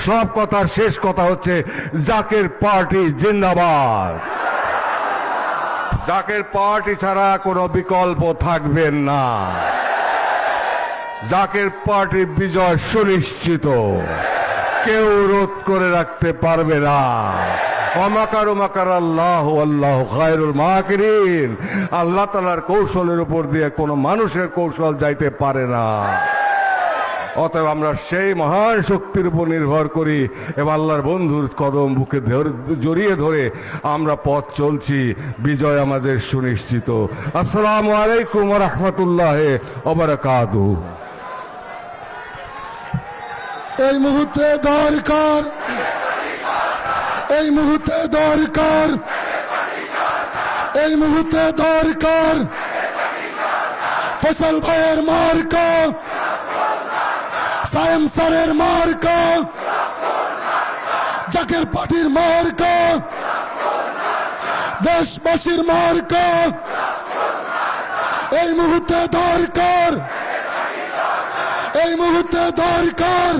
সব কথার শেষ কথা হচ্ছে জাকের পার্টি জিন্দাবাদ। জাকের পার্টি ছাড়া কোনো বিকল্প থাকবে না। জাকের পার্টির বিজয় সুনিশ্চিত, কেউ রোধ করে রাখতে পারবে না। ওয়ামাকারু মাকার আল্লাহু আল্লাহু খায়রুল মাকিরিন। আল্লাহ তাআলার কৌশলের উপর দিয়ে কোনো মানুষের কৌশল যাইতে পারে না। অতএব আমরা সেই মহান শক্তির উপর নির্ভর করি এবং আল্লাহর বন্ধুর কদম বুকে জড়িয়ে ধরে আমরা পথ চলছি। বিজয় আমাদের সুনিশ্চিত। আসসালামু আলাইকুম ওয়া রাহমাতুল্লাহি ওয়া বারাকাতুহু। এই মুহূর্তে দরকার, এই মুহূর্তে দরকার, এই মুহূর্তে দরকার ফসল ভাইয়ের মার্কা, সায়েম স্যারের মার্কা, জাকের পার্টির মার্কা, দেশবাসীর মার্কা। এই মুহূর্তে দরকার, এই মুহূর্তে দরকার